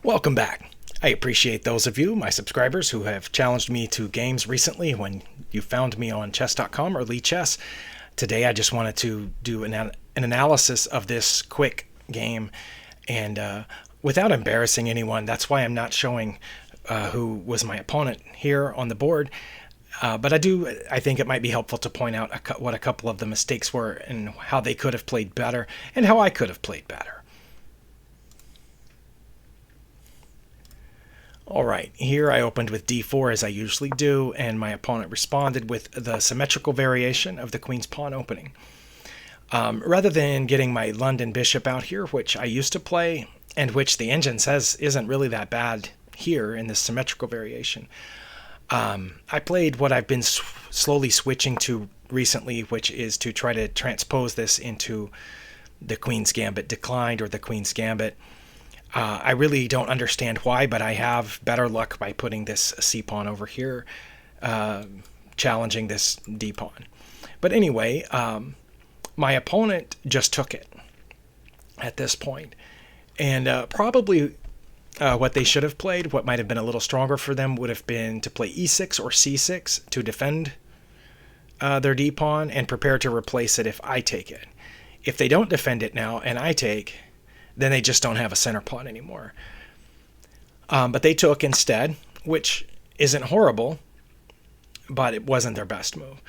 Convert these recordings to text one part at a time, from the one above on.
Welcome back. I appreciate those of you, my subscribers, who have challenged me to games recently when you found me on chess.com or Lichess. Today I just wanted to do an analysis of this quick game, and without embarrassing anyone, that's why I'm not showing who was my opponent here on the board. But I think it might be helpful to point out what a couple of the mistakes were and how they could have played better and how I could have played better. All right, here I opened with d4 as I usually do, and my opponent responded with the symmetrical variation of the queen's pawn opening. Rather than getting my London bishop out here, which I used to play, and which the engine says isn't really that bad here in this symmetrical variation, I played what I've been slowly switching to recently, which is to try to transpose this into the Queen's Gambit declined or the Queen's Gambit. I really don't understand why, but I have better luck by putting this c-pawn over here, challenging this d-pawn. But anyway, my opponent just took it at this point. And probably what they should have played, what might have been a little stronger for them, would have been to play e6 or c6 to defend their d-pawn and prepare to replace it if I take it. If they don't defend it now and I take, then they just don't have a center pawn anymore. But they took instead, which isn't horrible, but it wasn't their best move.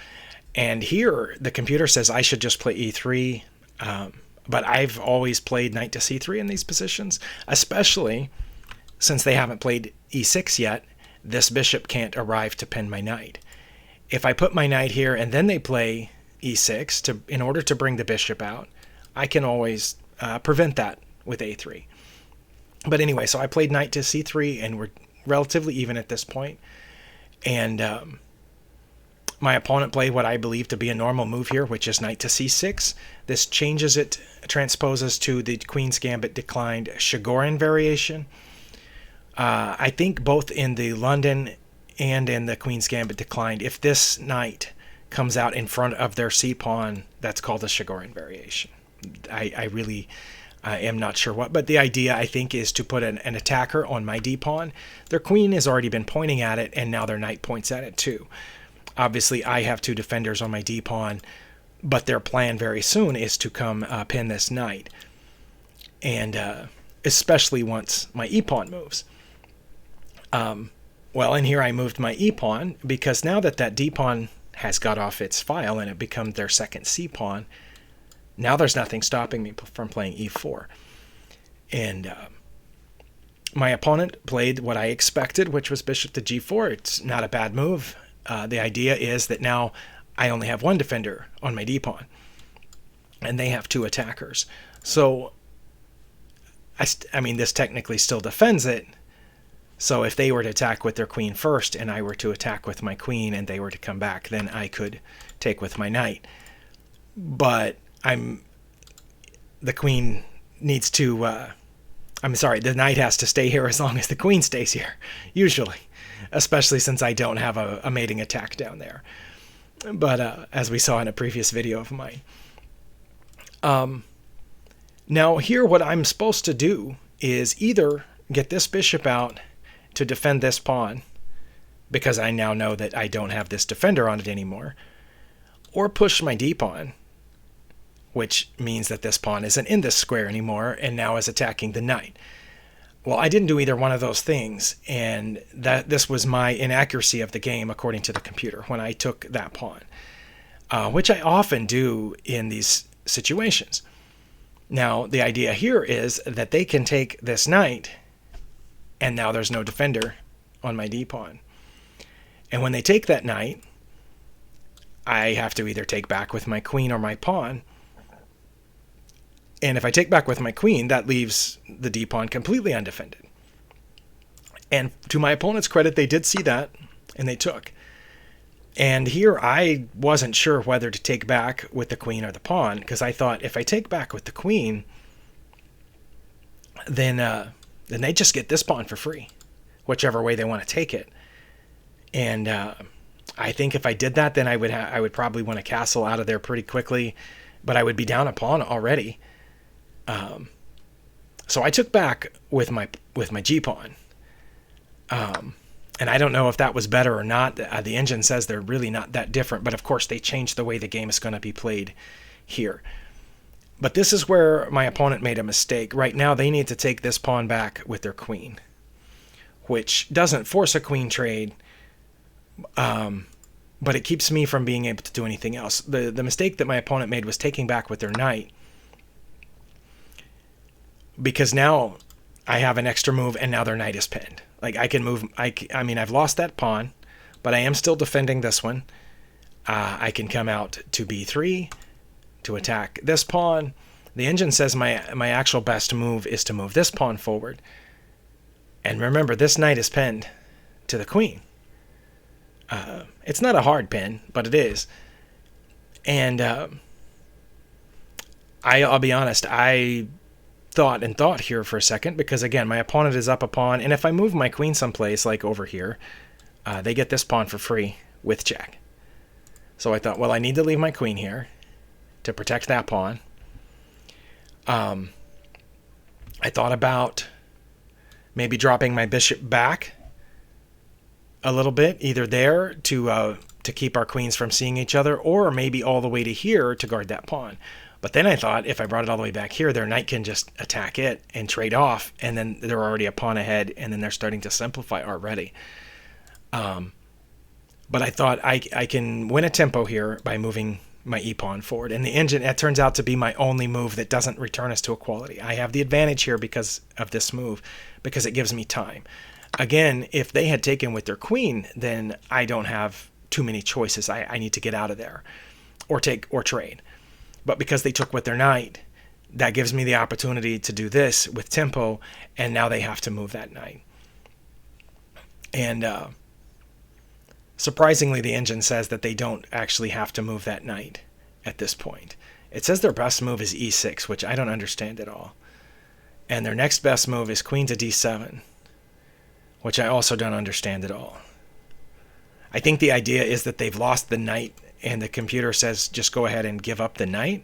And here, the computer says I should just play e3, but I've always played knight to c3 in these positions, especially since they haven't played e6 yet. This bishop can't arrive to pin my knight. If I put my knight here and then they play e6 in order to bring the bishop out, I can always prevent that with a3. But anyway, so I played knight to c3, and we're relatively even at this point. And my opponent played what I believe to be a normal move here, which is knight to c6. This changes it, transposes to the Queen's Gambit declined Chigorin variation. I think both in the London and in the Queen's Gambit declined, if this knight comes out in front of their c-pawn, that's called the Chigorin variation. I really am not sure what, but the idea, I think, is to put an attacker on my d-pawn. Their queen has already been pointing at it, and now their knight points at it too. Obviously, I have two defenders on my d-pawn, but their plan very soon is to come pin this knight, and especially once my e-pawn moves. Well, and here I moved my e-pawn, because now that d-pawn has got off its file and it becomes their second c-pawn, now there's nothing stopping me from playing e4. And my opponent played what I expected, which was bishop to g4. It's not a bad move. The idea is that now I only have one defender on my d-pawn, and they have two attackers. So, I mean, this technically still defends it. So if they were to attack with their queen first, and I were to attack with my queen, and they were to come back, then I could take with my knight. But the queen needs to, the knight has to stay here as long as the queen stays here, usually, especially since I don't have a mating attack down there. But as we saw in a previous video of mine. Now here what I'm supposed to do is either get this bishop out to defend this pawn, because I now know that I don't have this defender on it anymore, or push my d-pawn, which means that this pawn isn't in this square anymore and now is attacking the knight. Well, I didn't do either one of those things, and this was my inaccuracy of the game according to the computer when I took that pawn, which I often do in these situations. Now, the idea here is that they can take this knight, and now there's no defender on my d-pawn. And when they take that knight, I have to either take back with my queen or my pawn. And if I take back with my queen, that leaves the d-pawn completely undefended. And to my opponent's credit, they did see that, and they took. And here I wasn't sure whether to take back with the queen or the pawn, because I thought if I take back with the queen, then they just get this pawn for free, whichever way they want to take it. And I think if I did that, then I would probably want to castle out of there pretty quickly, but I would be down a pawn already. So I took back with my g-pawn. And I don't know if that was better or not. The engine says they're really not that different, but of course they changed the way the game is going to be played here. But this is where my opponent made a mistake. Right now they need to take this pawn back with their queen, which doesn't force a queen trade, but it keeps me from being able to do anything else. The mistake that my opponent made was taking back with their knight, because now I have an extra move and now their knight is pinned. Like I can move, I mean, I've lost that pawn, but I am still defending this one. I can come out to b3 to attack this pawn. The engine says my actual best move is to move this pawn forward. And remember, this knight is pinned to the queen. It's not a hard pin, but it is. And I'll be honest, I thought here for a second, because again, my opponent is up a pawn, and if I move my queen someplace like over here, they get this pawn for free with check. So I thought, well, I need to leave my queen here to protect that pawn. I thought about maybe dropping my bishop back a little bit, either there to keep our queens from seeing each other, or maybe all the way to here to guard that pawn. But then I thought, if I brought it all the way back here, their knight can just attack it and trade off, and then they're already a pawn ahead, and then they're starting to simplify already. But I thought I can win a tempo here by moving my e-pawn forward. And the engine, that turns out to be my only move that doesn't return us to equality. I have the advantage here because of this move, because it gives me time. Again, if they had taken with their queen, then I don't have too many choices. I need to get out of there or trade. But because they took with their knight, that gives me the opportunity to do this with tempo, and now they have to move that knight. And surprisingly, the engine says that they don't actually have to move that knight at this point. It says their best move is e6, which I don't understand at all. And their next best move is queen to d7, which I also don't understand at all. I think the idea is that they've lost the knight, and the computer says just go ahead and give up the knight.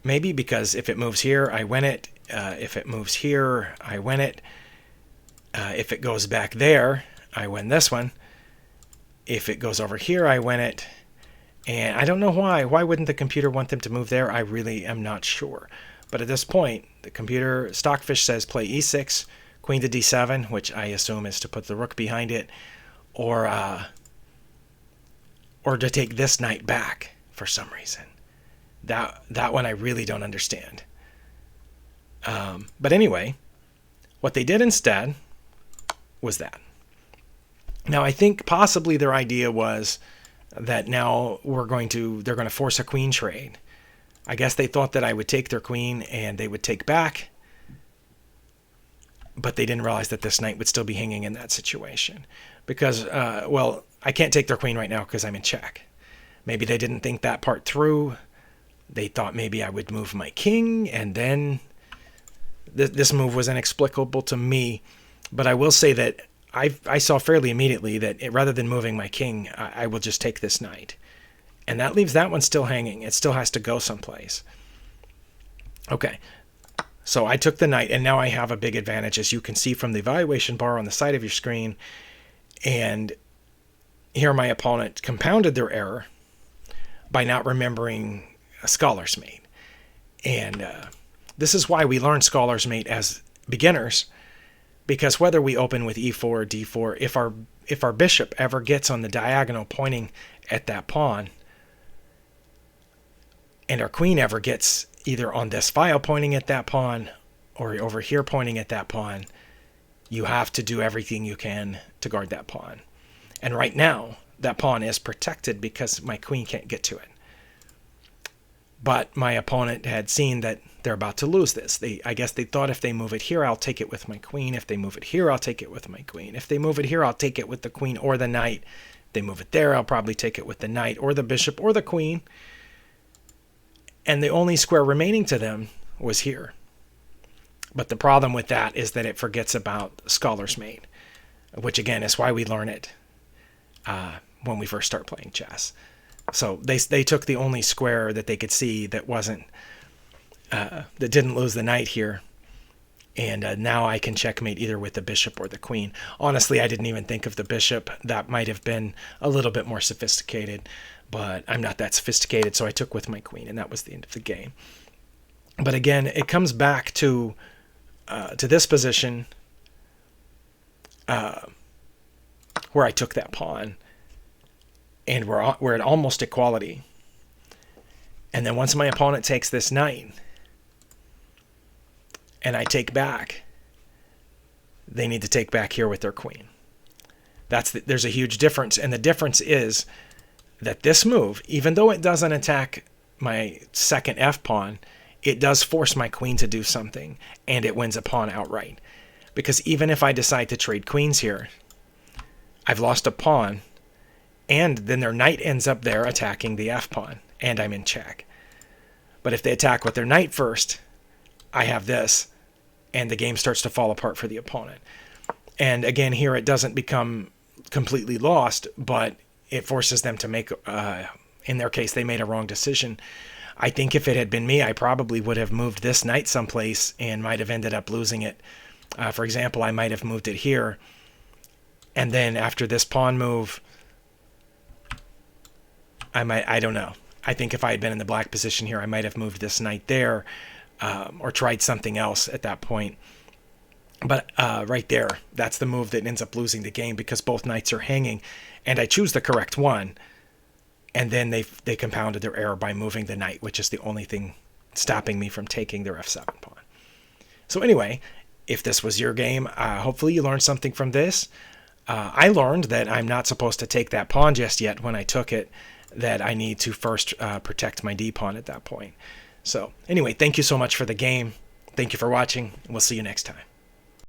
Maybe because if it moves here, I win it. If it moves here, I win it. If it goes back there, I win this one. If it goes over here, I win it. And I don't know why. Why wouldn't the computer want them to move there? I really am not sure. But at this point, the computer, Stockfish says play e6, queen to d7, which I assume is to put the rook behind it, or to take this knight back for some reason. That one I really don't understand. But anyway, what they did instead was that. Now I think possibly their idea was that now they're going to force a queen trade. I guess they thought that I would take their queen and they would take back, but they didn't realize that this knight would still be hanging in that situation. Because, well, I can't take their queen right now because I'm in check. Maybe they didn't think that part through. They thought maybe I would move my king, and then this move was inexplicable to me. But I will say that I saw fairly immediately that rather than moving my king, I will just take this knight. And that leaves that one still hanging. It still has to go someplace. Okay, so I took the knight, and now I have a big advantage, as you can see from the evaluation bar on the side of your screen. And here my opponent compounded their error by not remembering a Scholar's Mate. And this is why we learn Scholar's Mate as beginners, because whether we open with e4 or d4, if our bishop ever gets on the diagonal pointing at that pawn, and our queen ever gets either on this file pointing at that pawn or over here pointing at that pawn, you have to do everything you can to guard that pawn. And right now, that pawn is protected because my queen can't get to it. But my opponent had seen that they're about to lose this. I guess they thought if they move it here, I'll take it with my queen. If they move it here, I'll take it with my queen. If they move it here, I'll take it with the queen or the knight. If they move it there, I'll probably take it with the knight or the bishop or the queen. And the only square remaining to them was here. But the problem with that is that it forgets about Scholar's Mate, which again is why we learn it when we first start playing chess. So they took the only square that they could see that wasn't that didn't lose the knight here, And now I can checkmate either with the bishop or the queen. Honestly, I didn't even think of the bishop. That might have been a little bit more sophisticated, but I'm not that sophisticated, so I took with my queen, and that was the end of the game. But again, it comes back to this position where I took that pawn, and we're at almost equality. And then once my opponent takes this knight, and I take back, they need to take back here with their queen. There's a huge difference, and the difference is that this move, even though it doesn't attack my second f-pawn, it does force my queen to do something, and it wins a pawn outright. Because even if I decide to trade queens here, I've lost a pawn, and then their knight ends up there attacking the f-pawn, and I'm in check. But if they attack with their knight first, I have this, and the game starts to fall apart for the opponent. And again, here it doesn't become completely lost, but it forces them to make, in their case, they made a wrong decision. I think if it had been me, I probably would have moved this knight someplace and might have ended up losing it. For example, I might have moved it here, and then after this pawn move, I don't know. I think if I had been in the black position here, I might have moved this knight there, or tried something else at that point. But right there, that's the move that ends up losing the game, because both knights are hanging, and I choose the correct one, and then they compounded their error by moving the knight, which is the only thing stopping me from taking their f7 pawn. So anyway, if this was your game, hopefully you learned something from this. I learned that I'm not supposed to take that pawn just yet when I took it, that I need to first protect my d-pawn at that point. So anyway, thank you so much for the game. Thank you for watching, and we'll see you next time.